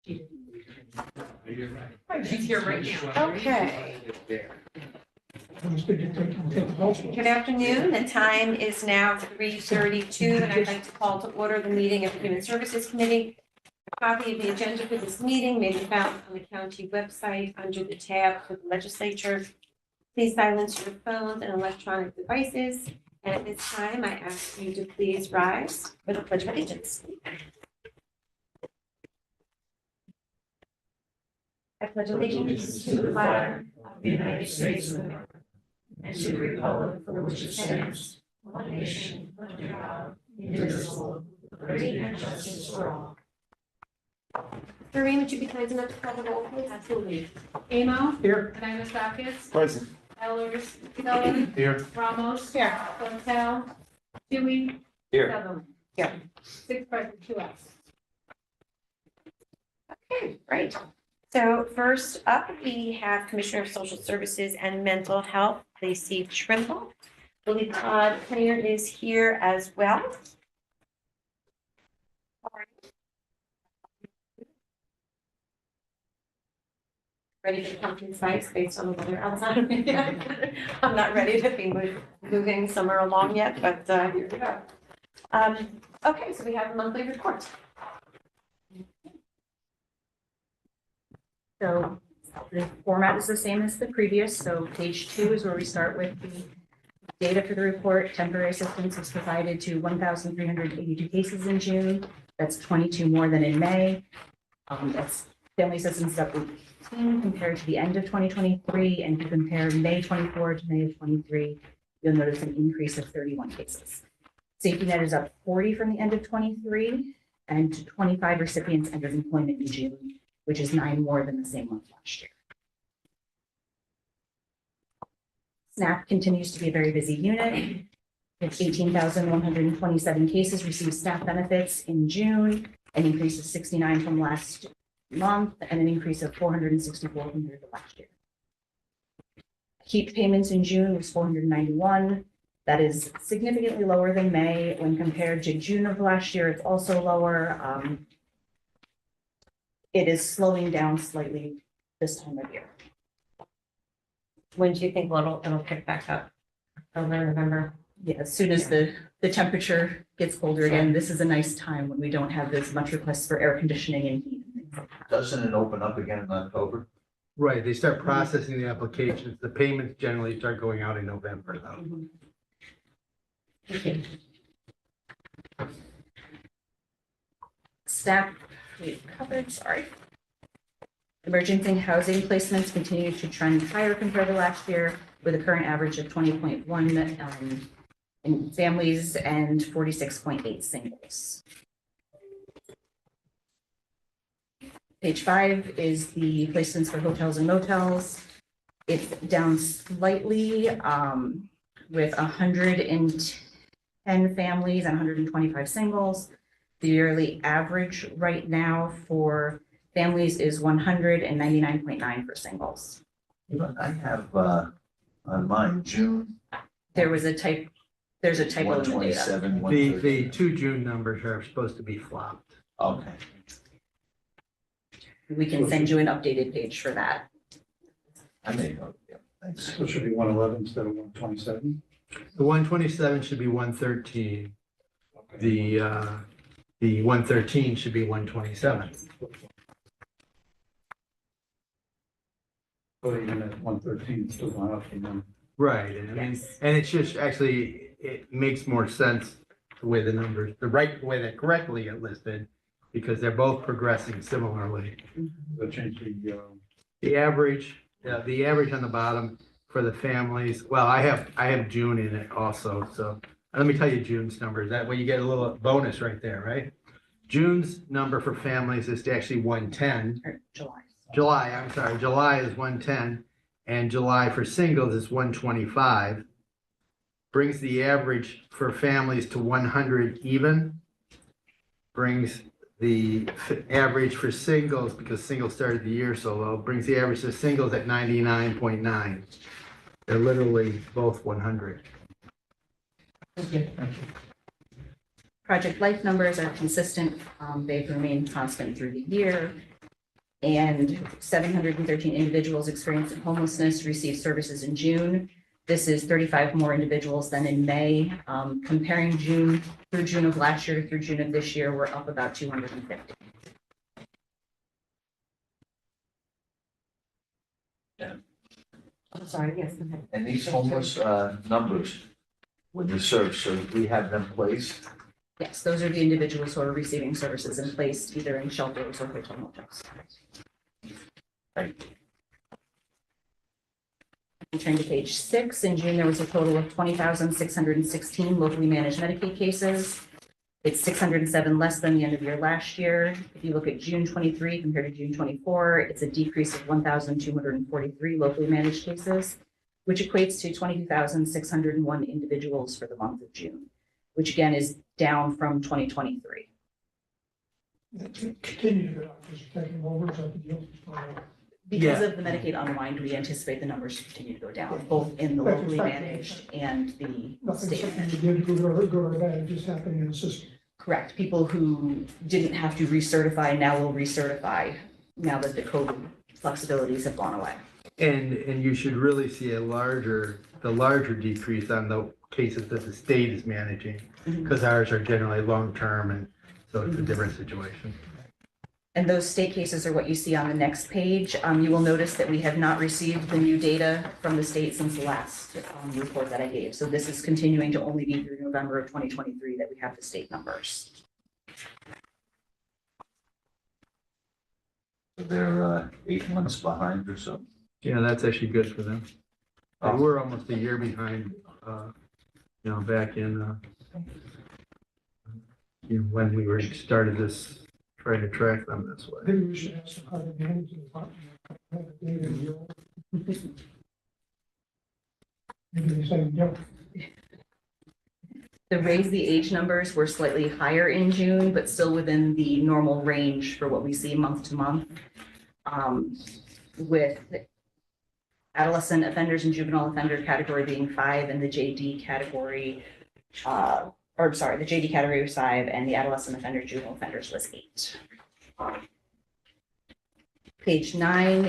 She's here right now. Okay. Good afternoon. The time is now 3:32, and I'd like to call to order the meeting of the Human Services Committee. A copy of the agenda for this meeting may be found on the county website under the tab for the legislature. Please silence your phones and electronic devices. And at this time, I ask you to please rise for the Pledge of Allegiance. I pledge allegiance to the flag of the United States of America and to the republic for which it stands, one nation, under God, indivisible, with liberty and justice for all. Doreen, would you be kind enough to call the roll, please? Absolutely. Amo. Here. Anagnostakis. Present. Ellers. Keller. Here. Ramos. Here. Fontel. Dewey. Here. Sutherland. Here. 6 present, 2 absent. Okay, great. So first up, we have Commissioner of Social Services and Mental Health, Lacey Trimble. I believe Todd Kenner is here as well. Ready for the pumpkin spice based on the weather outside? I'm not ready to be moving somewhere along yet, but here we go. Okay, so we have the monthly report. So the format is the same as the previous. So page 2 is where we start with the data for the report. Temporary assistance was provided to 1,382 cases in June. That's 22 more than in May. That's family assistance up 18 compared to the end of 2023. And if you compare May 24 to May of 23, you'll notice an increase of 31 cases. Safety net is up 40 from the end of 23, and 25 recipients entered employment in June, which is 9 more than the same month last year. SNAP continues to be a very busy unit. It's 18,127 cases received SNAP benefits in June, an increase of 69 from last month, and an increase of 464 compared to last year. HEAP payments in June was 491. That is significantly lower than May. When compared to June of last year, it's also lower. It is slowing down slightly this time of year. When do you think it'll pick back up? October, November? Yeah, as soon as the temperature gets colder again, this is a nice time when we don't have as much requests for air conditioning and heat. Doesn't it open up again in October? Right, they start processing the applications. The payments generally start going out in November though. Okay. Staff we've covered, sorry. Emergency housing placements continue to trend higher compared to last year, with a current average of 20.1 in families and 46.8 singles. Page 5 is the placements for hotels and motels. It's down slightly with 110 families and 125 singles. The yearly average right now for families is 199.9 for singles. I have on mine, June. There's a typo in the data. 127, The 2 June numbers are supposed to be flopped. Okay. We can send you an updated page for that. I made note, yeah, thanks. So it should be 111 instead of 127. The 127 should be 113. The 113 should be 127. But even at 113, it's still going up from them. Right, and I mean, Yes. and it's just actually, it makes more sense the way the numbers, the right way they correctly get listed, because they're both progressing similarly. They changed The average on the bottom for the families, well, I have June in it also, so let me tell you June's numbers. That way you get a little bonus right there, right? June's number for families is actually 110. Or July. July is 110, and July for singles is 125. Brings the average for families to 100 even. Brings the average for singles, because singles started the year so low, brings the average for singles at 99.9. They're literally both 100. Project Life numbers are consistent. They've remained constant through the year. And 713 individuals experiencing homelessness received services in June. This is 35 more individuals than in May. Comparing June through June of last year through June of this year, we're up about 250. I'm sorry, yes, go ahead. And these homeless, numbers, when you search, so we have them placed, Yes, those are the individuals who are receiving services and placed either in shelters or hotel motels. right? Turn to page 6. In June, there was a total of 20,616 locally managed Medicaid cases. It's 607 less than the end of year last year. If you look at June 23 compared to June 24, it's a decrease of 1,243 locally managed cases, which equates to 22,601 individuals for the month of June, which again is down from 2023. Continue to go up, because you're taking over, is that the deal? Because of the Medicaid unwind, we anticipate the numbers to continue to go down, both in the locally managed and the Nothing state. something you did good or bad, it just happening in the system. Correct. People who didn't have to recertify now will recertify now that the COVID flexibilities have gone away. And you should really see the larger decrease on the cases that the state is managing, Mhm. because ours are generally long-term, and so it's a different situation. And those state cases are what you see on the next page. You will notice that we have not received the new data from the state since the last report that I gave. So this is continuing to only be through November of 2023 that we have the state numbers. They're 8 months behind or so. Yeah, that's actually good for them. We're almost a year behind, back in, when we were started this, trying to track them this way. Maybe we should have some kind of names and have data here. Maybe they say, yeah, The raise the age numbers were slightly higher in June, but still within the normal range for what we see month to month. With adolescent offenders and juvenile offender category being 5 and the JD category, the JD category was 5 and the adolescent offender juvenile offenders was 8. Page 9,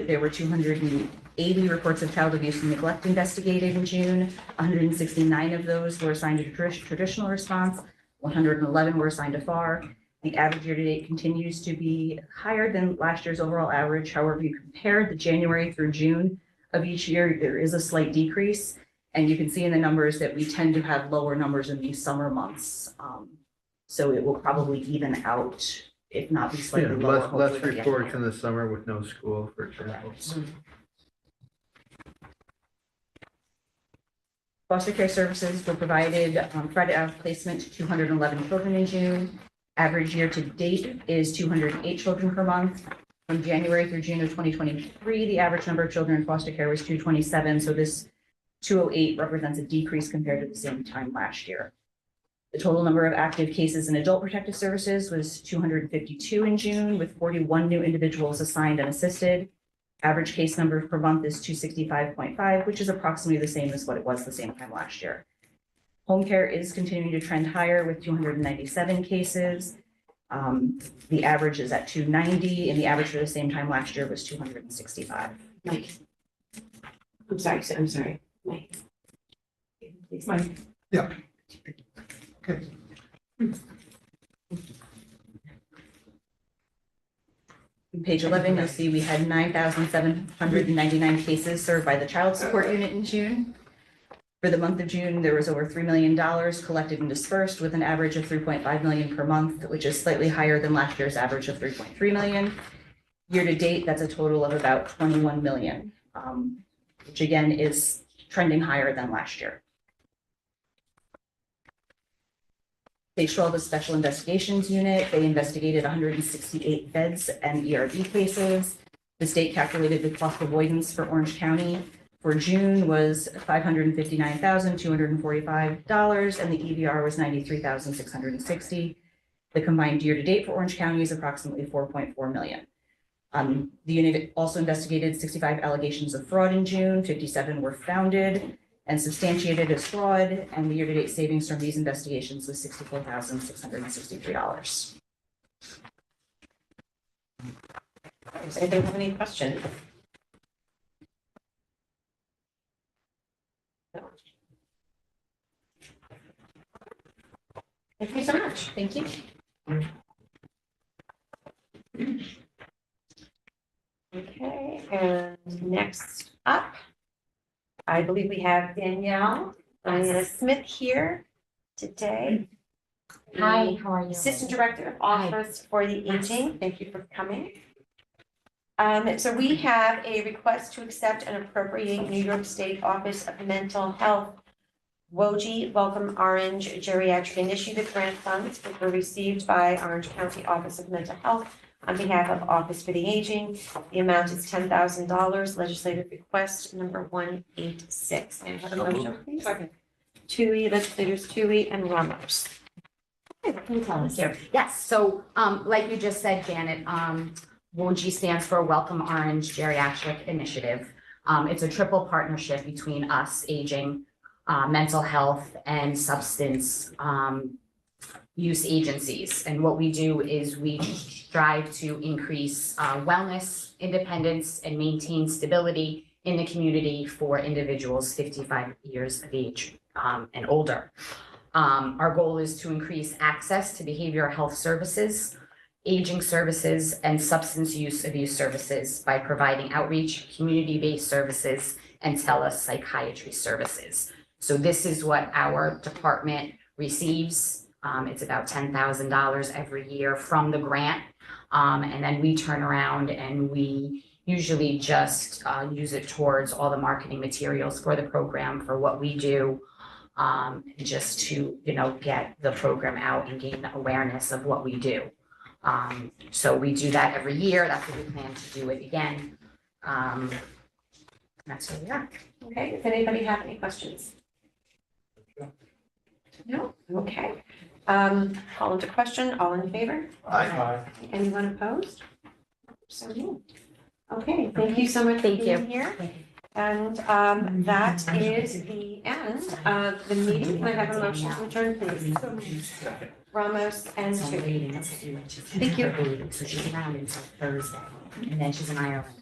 there were 280 reports of child abuse and neglect investigated in June. 169 of those were assigned to traditional response. 111 were assigned to FAR. The average year-to-date continues to be higher than last year's overall average. However, you compare the January through June of each year, there is a slight decrease. And you can see in the numbers that we tend to have lower numbers in these summer months. So it will probably even out, if not be Yeah, slightly lower. less hopefully by the end of the reports year. in the summer with no school, for example. Foster care services were provided, provided out of placement to 211 children in June. Average year to date is 208 children per month. From January through June of 2023, the average number of children in foster care was 227. So this 208 represents a decrease compared to the same time last year. The total number of active cases in adult protective services was 252 in June, with 41 new individuals assigned and assisted. Average case number per month is 265.5, which is approximately the same as what it was the same time last year. Home care is continuing to trend higher with 297 cases. The average is at 290, and the average for the same time last year was 265. Mike. I'm sorry. Mike. Please. Mike. Yeah. Okay. On page 11, you'll see we had 9,799 cases served by the Child Support Unit in June. For the month of June, there was over $3 million collected and dispersed with an average of $3.5 million per month, which is slightly higher than last year's average of $3.3 million. Year to date, that's a total of about $21 million, which again is trending higher than last year. Page 12 is Special Investigations Unit. They investigated 168 beds and ERB cases. The state calculated the cost avoidance for Orange County for June was $559,245, and the EVR was $93,660. The combined year-to-date for Orange County is approximately $4.4 million. The unit also investigated 65 allegations of fraud in June. 57 were founded and substantiated as fraud, and the year-to-date savings from these investigations was $64,663. Does anybody have any questions? No. Thank you so much. Thank you. Okay, and next up, I believe we have Danielle Diana Smith here today. Hi, how are you? Assistant Director of Office for the Aging. Thank you for coming. So we have a request to accept and appropriate New York State Office of Mental Health WOGI Welcome Orange Geriatric Initiative grant funds, which were received by Orange County Office of Mental Health on behalf of Office for the Aging. The amount is $10,000. Legislative request number 186. And have a motion, please. Tui, legislators Tui and Ramos. What can you tell us here? Yes, so like you just said, Janet, WOGI stands for Welcome Orange Geriatric Initiative. It's a triple partnership between us, aging, mental health, and substance use agencies. And what we do is we strive to increase wellness, independence, and maintain stability in the community for individuals 55 years of age and older. Our goal is to increase access to behavioral health services, aging services, and substance use abuse services by providing outreach, community-based services, and telepsychiatry services. So this is what our department receives. It's about $10,000 every year from the grant. And then we turn around and we usually just use it towards all the marketing materials for the program, for what we do, just to, get the program out and gain awareness of what we do. So we do that every year. That's what we plan to do it again. That's where we are. Okay, does anybody have any questions? No? Okay. Call into question, all in favor? Aye. Anyone opposed? So moved. Okay, thank you so much for Thank you. being here. And that is the end of the meeting. Can I have a motion to adjourn, please? Ramos and Tui. Thank you. So she's around until Thursday, and then she's in Ireland.